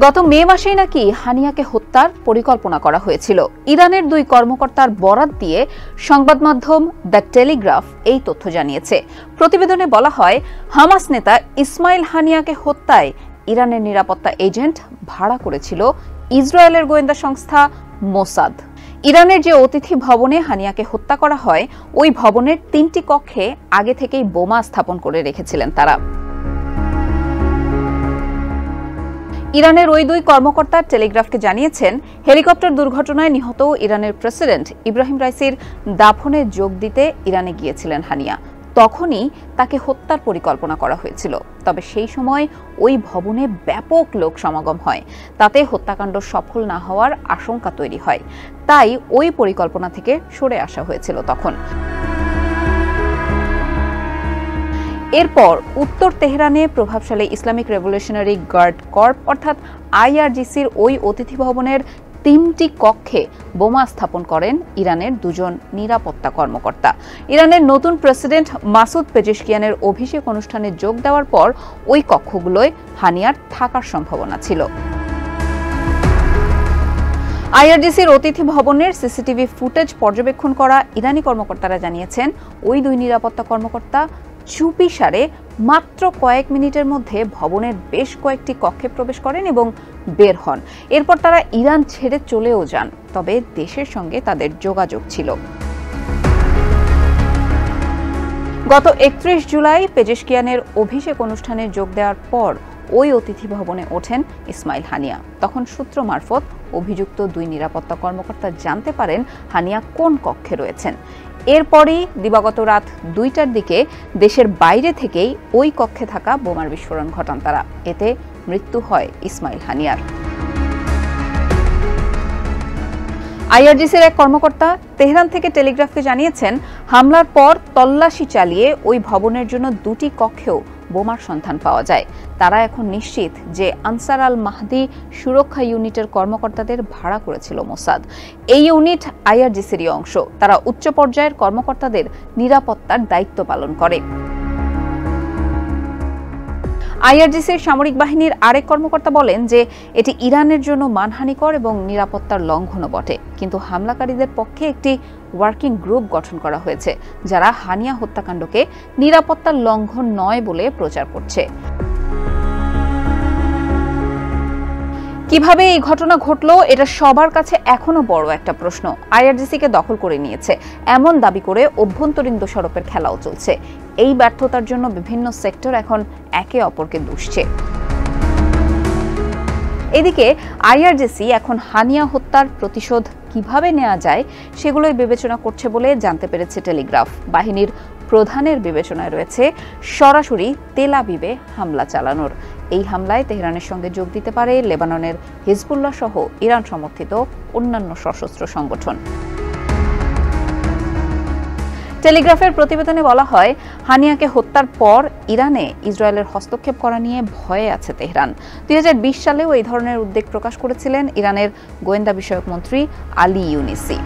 গত মে মাসেই নাকি হানিয়াকে হত্যার পরিকল্পনা করা হয়েছিল। ইরানের দুই কর্মকর্তার বরাত দিয়ে সংবাদ মাধ্যম দ্য টেলিগ্রাফ এই তথ্য জানিয়েছে। প্রতিবেদনে বলা হয়, হামাস নেতা ইসমাইল হানিয়াকে হত্যায় ইরানের নিরাপত্তা এজেন্ট ভাড়া করেছিল ইসরায়েলের গোয়েন্দা সংস্থা মোসাদ। ইরানের যে অতিথি ভবনে হানিয়াকে হত্যা করা হয়, ওই ভবনের 3টি কক্ষে আগে থেকেই বোমা স্থাপন করে রেখেছিলেন তারা। ইরানের ওই দুই কর্মকর্তা টেলিগ্রাফকে জানিয়েছেন, হেলিকপ্টার দুর্ঘটনায় নিহত ইরানের প্রেসিডেন্ট ইব্রাহিম রাইসির দাফনে যোগ দিতে ইরানে গিয়েছিলেন হানিয়া। তখনই তাকে হত্যার পরিকল্পনা করা হয়েছিল। তবে সেই সময় ওই ভবনে ব্যাপক লোক সমাগম হয়, তাতে হত্যাকাণ্ড সফল না হওয়ার আশঙ্কা তৈরি হয়। তাই ওই পরিকল্পনা থেকে সরে আসা হয়েছিল তখন। এরপর উত্তর তেহরানে প্রভাবশালী ইসলামিক রেভলিউশনারি গার্ড কর্প অর্থাৎ আইআরজিসির ওই অতিথি ভবনের 3টি কক্ষে বোমা স্থাপন করেন ইরানের দুজন নিরাপত্তা কর্মকর্তা। ইরানের নতুন প্রেসিডেন্ট মাসুদ পেজেশকিয়ানের অভিষেক অনুষ্ঠানে যোগ দেওয়ার পর ওই কক্ষগুলোয় হানিয়ার থাকার সম্ভাবনা ছিল। আইআরজিসির অতিথি ভবনের সিসিটিভি ফুটেজ পর্যবেক্ষণ করা ইরানি কর্মকর্তারা জানিয়েছেন, ওই দুই নিরাপত্তা কর্মকর্তা চুপিসারে মাত্র কয়েক মিনিটের মধ্যে ভবনের বেশ কয়েকটি কক্ষে প্রবেশ করেন এবং বের হন। এরপর তারা ইরান ছেড়ে চলেও যান, তবে দেশের সঙ্গে তাদের যোগাযোগ ছিল। গত 31 জুলাই পেজেশকিয়ানের অভিষেক অনুষ্ঠানে যোগ দেওয়ার পর ওই অতিথি ভবনে ওঠেন ইসমাইল হানিয়া। তখন সূত্র মারফত অভিযুক্ত দুই নিরাপত্তা কর্মকর্তা জানতে পারেন হানিয়া কোন কক্ষে রয়েছেন। এরপরই দিবাগত রাত 2টার দিকে দেশের বাইরে থেকেই ওই কক্ষে থাকা বোমার বিস্ফোরণ ঘটান তারা। এতে মৃত্যু হয় ইসমাইল হানিয়ার। আইআরজিসির এক কর্মকর্তা তেহরান থেকে টেলিগ্রাফকে জানিয়েছেন, হামলার পর তল্লাশি চালিয়ে ওই ভবনের জন্য 2টি কক্ষেও বোমার সন্ধান পাওয়া যায়। তারা এখন নিশ্চিত যে আনসার আল মাহদি সুরক্ষা ইউনিটের কর্মকর্তাদের ভাড়া করেছিল মোসাদ। এই ইউনিট আইআরজিসিরই অংশ। তারা উচ্চ পর্যায়ের কর্মকর্তাদের নিরাপত্তার দায়িত্ব পালন করে। আইআরজিসির সামরিক বাহিনীর আরেক কর্মকর্তা বলেন যে এটি ইরানের জন্য মানহানিকর এবং নিরাপত্তার লঙ্ঘনও বটে, কিন্তু হামলাকারীদের পক্ষে একটি ওয়ার্কিং গ্রুপ গঠন করা হয়েছে, যারা হানিয়া হত্যাকাণ্ডকে নিরাপত্তার লঙ্ঘন নয় বলে প্রচার করছে। কিভাবে এই ঘটনা ঘটলো, এটা সবার কাছে এখনো বড় একটা প্রশ্ন। আইআরজিসিকে দখল করে নিয়েছে এমন দাবি করে অভ্যন্তরীণ দোষারোপের খেলাও চলছে। এই ব্যর্থতার জন্য বিভিন্ন সেক্টর এখন একে অপরকে দুষছে। এদিকে আইআরজিসি এখন হানিয়া হত্যার প্রতিশোধ কিভাবে নেওয়া যায় সেগুলোই বিবেচনা করছে বলে জানতে পেরেছে টেলিগ্রাফ। বাহিনীর প্রধানের বিবেচনায় রয়েছে সরাসরি তেল আবিবে হামলা চালানোর। এই হামলায় তেহরানের সঙ্গে যোগ দিতে পারে লেবাননের হিজবুল্লাহ সহ ইরান সমর্থিত অন্যান্য সশস্ত্র সংগঠন। টেলিগ্রাফের প্রতিবেদনে বলা হয়, হানিয়াকে হত্যার পর ইরানে ইসরায়েলের হস্তক্ষেপ করা নিয়ে ভয়ে আছে তেহরান। 2020 সালেও এই ধরনের উদ্বেগ প্রকাশ করেছিলেন ইরানের গোয়েন্দা বিষয়ক মন্ত্রী আলী ইউনিসি।